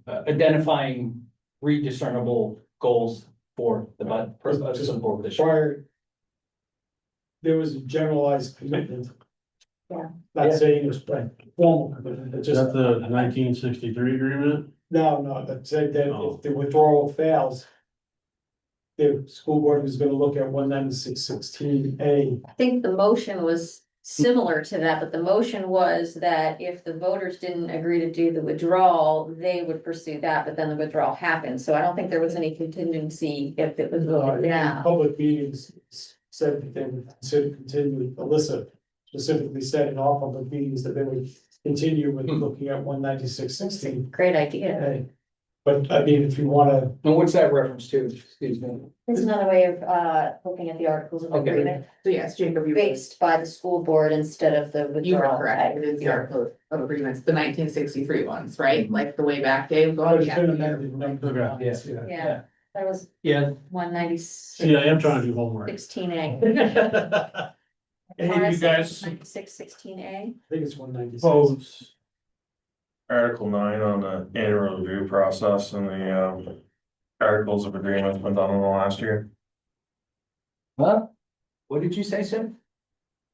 identifying three discernible goals for the budget. Prior. There was a generalized commitment. Yeah. Not saying it was formal commitment, but Is just, that the 1963 agreement? no, that said that Oh. if the withdrawal fails. The school board was gonna look at 19616A. I think the motion was similar to that, but the motion was that if the voters didn't agree to do the withdrawal, they would pursue that, but then the withdrawal happened. So I don't think there was any contingency if it was voted down. Public meetings said that they would consider continuing, Alyssa specifically said in all public meetings that they would continue with looking at 19616. Great idea. But I mean, if you wanna, And what's that reference to? Excuse me. It's another way of looking at the articles of Okay. agreement So yes, Jacob, you. based by the school board instead of the You are withdrawal. correct, it is the article of agreements, the 1963 ones, right, like the way back day. there's been amended number of Okay. times, yeah. Yeah, that was Yeah, 196. See, I am trying to do homework. 16A. Any of you guys 9616A. I think it's 196. oppose Article 9 on the annual review process and the articles of agreement been done in the last year? huh? What did you say, sir?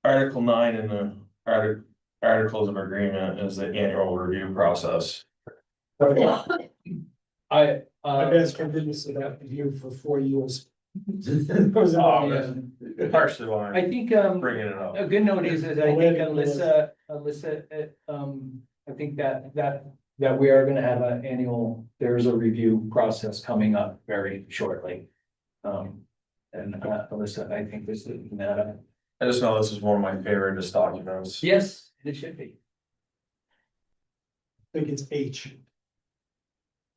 Article 9 in the articles of agreement is the annual review process. I, I've asked for business of that review for 4 years. Partially Partially why I I'm think, bringing it up. a good note is I think Alyssa, I think that we are gonna have an annual, there's a review process coming up very shortly. And Alyssa, I think this is that, I just know this is one of my favorite documents. yes, it should be. I think it's H.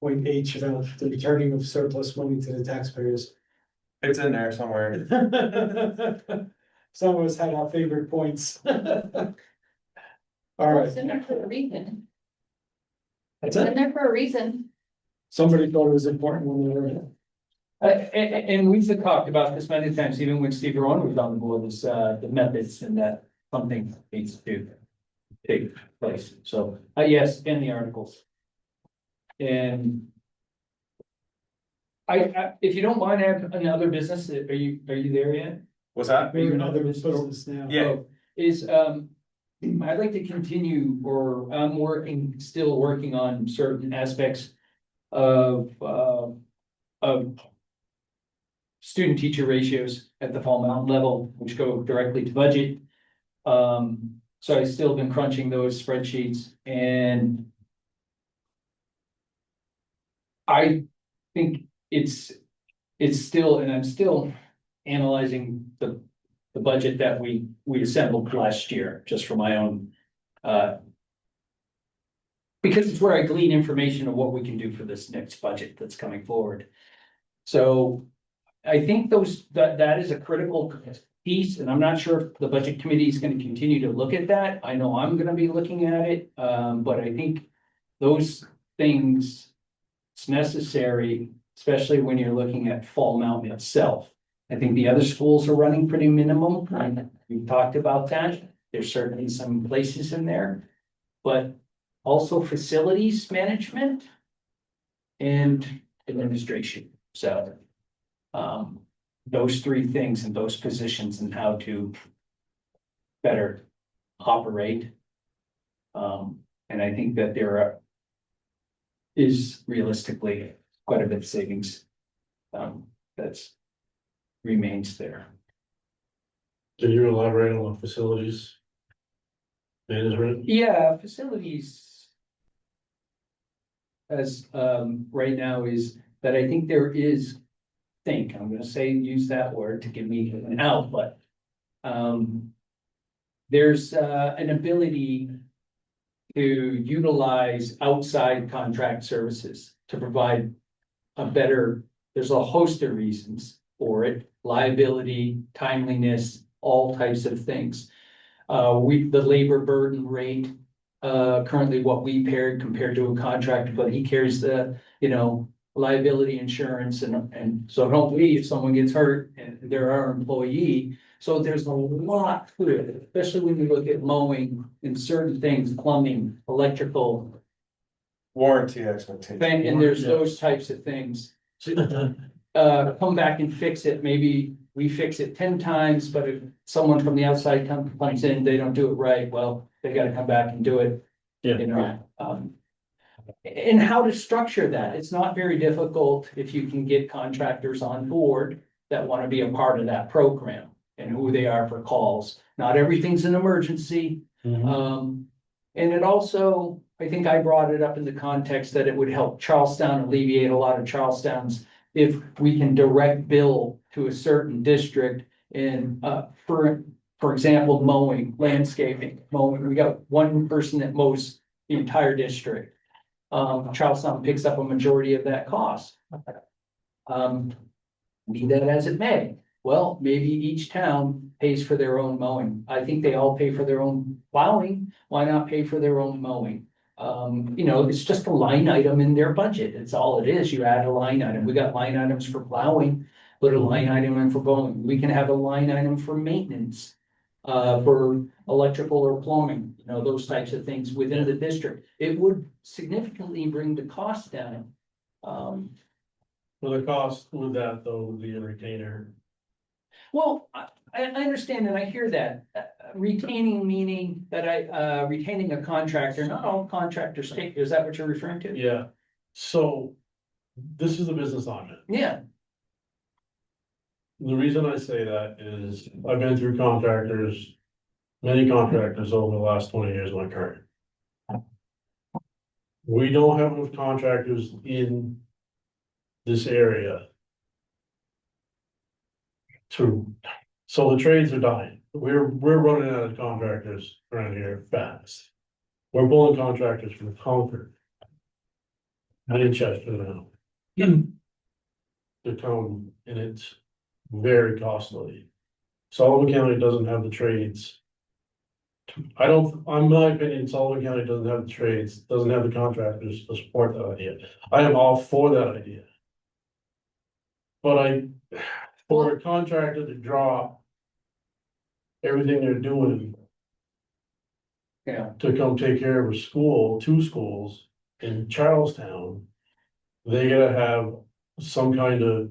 Point H, about the returning of surplus money to the taxpayers. It's in there somewhere. Some of us had our favorite points. All right, It's in there for a reason. that's It's in it. there for a reason. Somebody thought it was important when they were. And we've talked about this many times, even when Steve Rowan was on the board, is, the methods and that something needs to take place. So, yes, in the articles. And if you don't mind, I have another business. Are you there yet? What's that? Are you We're in another other business? business now. Yeah. I'd like to continue, or I'm still working on certain aspects of student teacher ratios at the Fall Mountain level, which go directly to budget. So I've still been crunching those spreadsheets, and I think it's still, and I'm still analyzing the budget that we assembled last year, just for my own, because it's where I glean information of what we can do for this next budget that's coming forward. So I think that is a critical piece, and I'm not sure if the budget committee is going to continue to look at that. I know I'm going to be looking at it, but I think those things, it's necessary, especially when you're looking at Fall Mountain itself. I think the other schools are running pretty minimum, and we've talked about that. There's certainly some places in there, but also facilities management and administration. So those three things and those positions and how to better operate. And I think that there is realistically quite a bit of savings that's remains there. Can you elaborate on the facilities management? Yeah, facilities as right now is that I think there is, I'm gonna say, use that word to give me an outlet. There's an ability to utilize outside contract services to provide a better, there's a host of reasons for it, liability, timeliness, all types of things. The labor burden rate, currently what we paired compared to a contractor, but he carries the, liability insurance and so don't we, if someone gets hurt and they're our employee. So there's a lot to it, especially when you look at mowing and certain things, plumbing, electrical, Warranty expectation. and there's those types of things. Come back and fix it. Maybe we fix it 10 times, but if someone from the outside comes in, they don't do it right, well, they gotta come back and do it. And how to structure that. It's not very difficult if you can get contractors on board that want to be a part of that program and who they are for calls. Not everything's an emergency. And it also, I think I brought it up in the context that it would help Charlestown alleviate a lot of Charlestown's if we can direct bill to a certain district and for example, mowing, landscaping, mowing. We got one person that mows the entire district. Charlestown picks up a majority of that cost. Be that as it may, well, maybe each town pays for their own mowing. I think they all pay for their own plowing. Why not pay for their own mowing? It's just a line item in their budget. It's all it is. You add a line item. We got line items for plowing, put a line item in for mowing. We can have a line item for maintenance. For electrical or plumbing, those types of things within the district. It would significantly bring the cost down. Well, the cost with that though would be a retainer. Well, I understand and I hear that. Retaining meaning that retaining a contractor, not all contractors take, is that what you're referring to? Yeah, so this is the business I'm in. Yeah, The reason I say that is I've been through many contractors over the last 20 years of my career. We don't have enough contractors in this area so the trades are dying. We're running out of contractors around here fast. We're pulling contractors from Concord, Manchester now. To come, and very costly. Sullivan County doesn't have the trades. In my opinion, Sullivan County doesn't have the trades, doesn't have the contractors to support that idea. I am all for that idea. But for a contractor to drop everything they're doing Yeah, to come take care of a school, two schools in Charlestown, they gotta have some kind of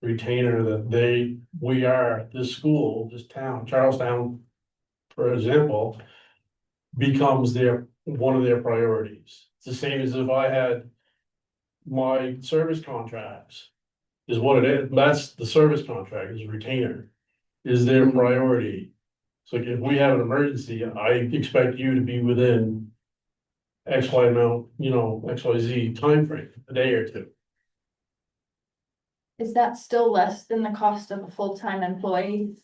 retainer that we are, this school, this town, Charlestown, for example, becomes one of their priorities. It's the same as if I had my service contracts is what it is. That's the service contract is a retainer, is their priority. So like if we have an emergency, I expect you to be within X, Y amount, XYZ timeframe, a day or two. Is that still less than the cost of a full-time employee?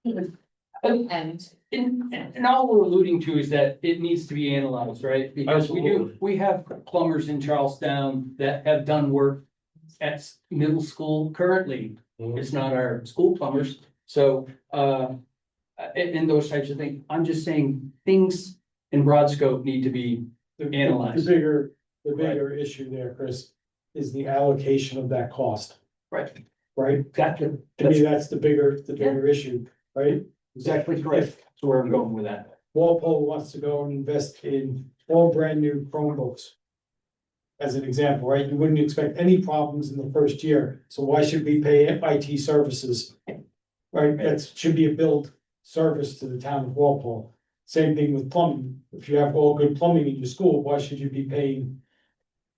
And all we're alluding to is that it needs to be analyzed, right? Because Absolutely. we have plumbers in Charlestown that have done work at middle school currently. It's not our school plumbers, so, and those types of things. I'm just saying, things in broad scope need to be analyzed. The bigger issue there, Chris, is the allocation of that cost, Right, right? gotcha. To me, that's the bigger issue, right? Exactly correct. That's where I'm going with that. Walpole wants to go and invest in all brand new Chromebooks. As an example, right? You wouldn't expect any problems in the first year, so why should we pay IT services? Right, that should be a billed service to the town of Walpole. Same thing with plumbing. If you have all good plumbing in your school, why should you be paying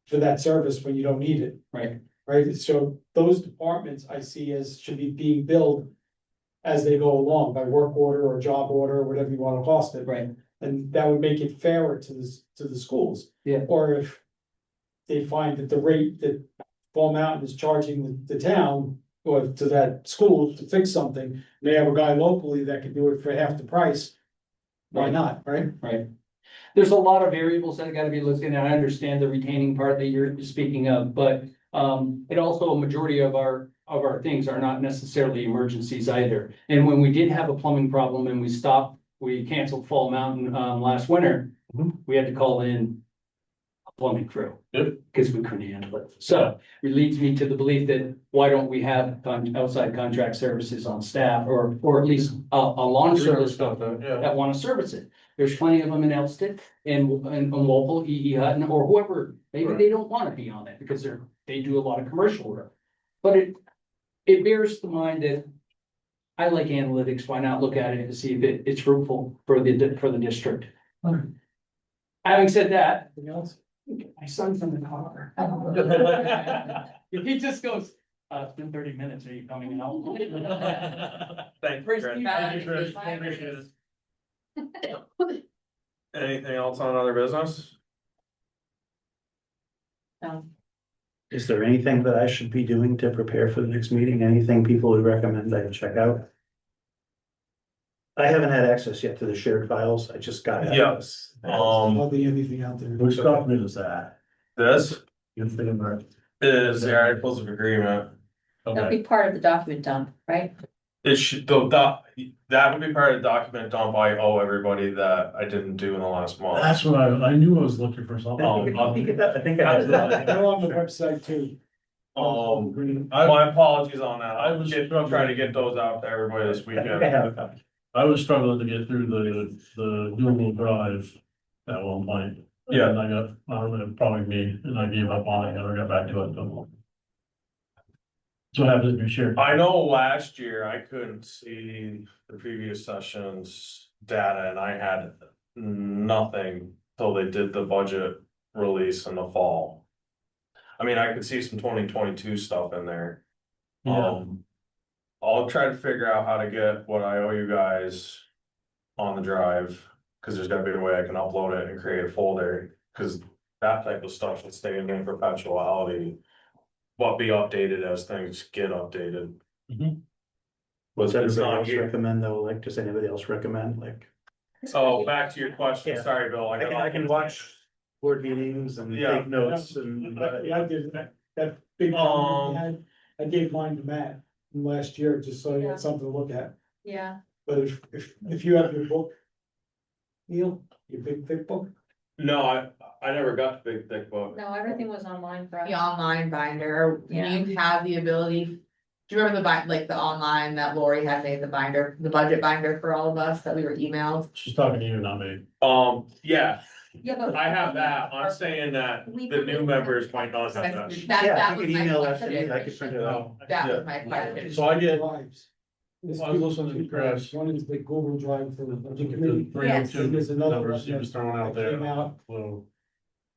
for that service when you don't need it? Right. Right, so those departments I see as should be being billed as they go along by work order or job order or whatever you wanna cost it. Right. And that would make it fairer to the schools. Yeah. Or if they find that the rate that Fall Mountain is charging the town or to that school to fix something, they have a guy locally that can do it for half the price. Why Right. not, right? Right. There's a lot of variables that gotta be looked at. I understand the retaining part that you're speaking of, but it also, a majority of our things are not necessarily emergencies either. And when we did have a plumbing problem and we canceled Fall Mountain last winter, we had to call in a plumbing crew. Yep. Because we couldn't handle it. So it leads me to the belief that why don't we have outside contract services on staff or at least a laundry list stuff, yeah. that want to service it. There's plenty of them in Elston and Walpole, Hutton, or whoever, maybe Right. they don't want to be on it because they do a lot of commercial work. But it bears the mind that I like analytics, why not look at it to see if it's fruitful for the district? Having said that, Anything else? my son's in the car. If he just goes, it's been 30 minutes, are you coming out? Thank Chris, you. Thank you, Chris. Appreciate it. Anything else on other business? Is there anything that I should be doing to prepare for the next meeting? Anything people would recommend I check out? I haven't had access yet to the shared files. I just got it. Yes. Hardly anything out there. Which document is that? This You're thinking about. is the articles of agreement. That'll be part of the document dump, right? It should, that would be part of the document dump I owe everybody that I didn't do in the last month. That's what I knew I was looking for something. I think I have that. They're on the website too. My apologies on that. I was Trying to get those out to everybody this I think I weekend. have a copy. I was struggling to get through the Google Drive at one point. Yeah. And I don't know, probably me, and I gave up on it, never got back to it. So happens to be shared. I know last year I couldn't see the previous session's data and I had nothing till they did the budget release in the fall. I mean, I could see some 2022 stuff in there. Yeah. I'll try to figure out how to get what I owe you guys on the drive, cause there's gotta be a way I can upload it and create a folder, cause that type of stuff should stay in perpetuality. But be updated as things get updated. Does It's anybody not else here. recommend though? Like, does anybody else recommend like? So back to your question, Yeah. sorry, Bill. I can watch board meetings and Yeah. take notes and. Yeah, I did that big document you had, I gave mine to Matt. from last year, just so you Yeah. had something to look at. Yeah, But if you have your book, Neil, your big thick book, No, I never got the big thick book. no, everything was online for us. The online binder, you have the ability. Do you remember like the online that Lori had made the binder, the budget binder for all of us that we were emailed? She's talking to you, not me. Yeah, Yeah, but. I have that. I'm saying that the new members might not have that. That Yeah, that if you was could my email that to me, question. I could print it out. That Yeah. was my question. So I get, drives. There's I was two- listening to two Chris. drives. One is the Google Drive for the budget the committee. three oh Yes. two There's another numbers he one was throwing out that there. came out. So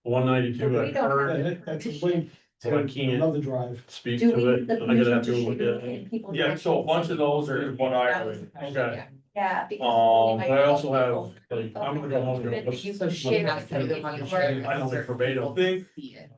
192, We I don't heard, Yeah, that's a link but I to can't another drive. speak Do to we it. need the I'm gonna have to permission look to at shoot it. and people? Yeah, so a bunch of those are what I That was heard. the question, Okay. yeah. Yeah. because- But I also have, like, I'm gonna go home and go. So she has to be the one to share. I don't think verbatim. Think, See it.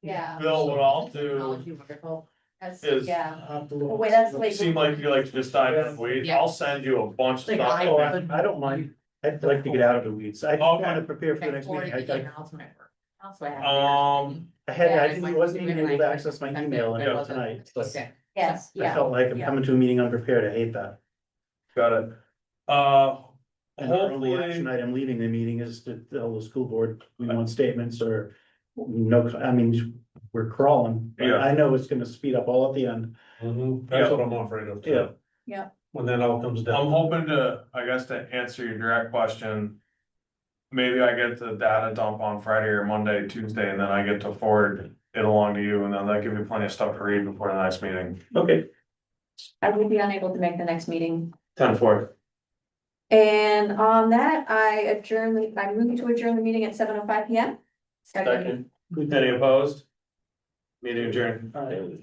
Yeah. Bill, what I'll do Technology wonderful. That's, is- yeah. I'll have to Oh, look. wait, that's the way. seem like you like to just dive in the weeds. Yeah. I'll send you a bunch of Like, stuff. Oh, I don't mind. I'd like to get out of the weeds. I just Okay. wanna prepare for the I next forwarded meeting. the I emails when I worked. Also, I have. I had, Yeah, I didn't, wasn't even able to access my email It until wasn't- tonight, so Okay. Yes, I yeah. felt like I'm yeah. coming to a meeting unprepared. I hate that. Got it. And our only Hopefully, action item leaving the meeting is to tell the school board, we want statements or no, I mean, we're crawling. But Yeah. I know it's gonna speed up all at the end. That's what I'm afraid of too. Yeah. When that all comes I'm down. hoping to, I guess, to answer your direct question. Maybe I get the data dump on Friday or Monday, Tuesday, and then I get to forward it along to you, and then that give you plenty of stuff to read before the next meeting. Okay, I will be unable to make the next meeting. 10-4. And on that, I move to adjourn the meeting at 7:05 PM. Second. Any opposed? Meeting adjourned. all right.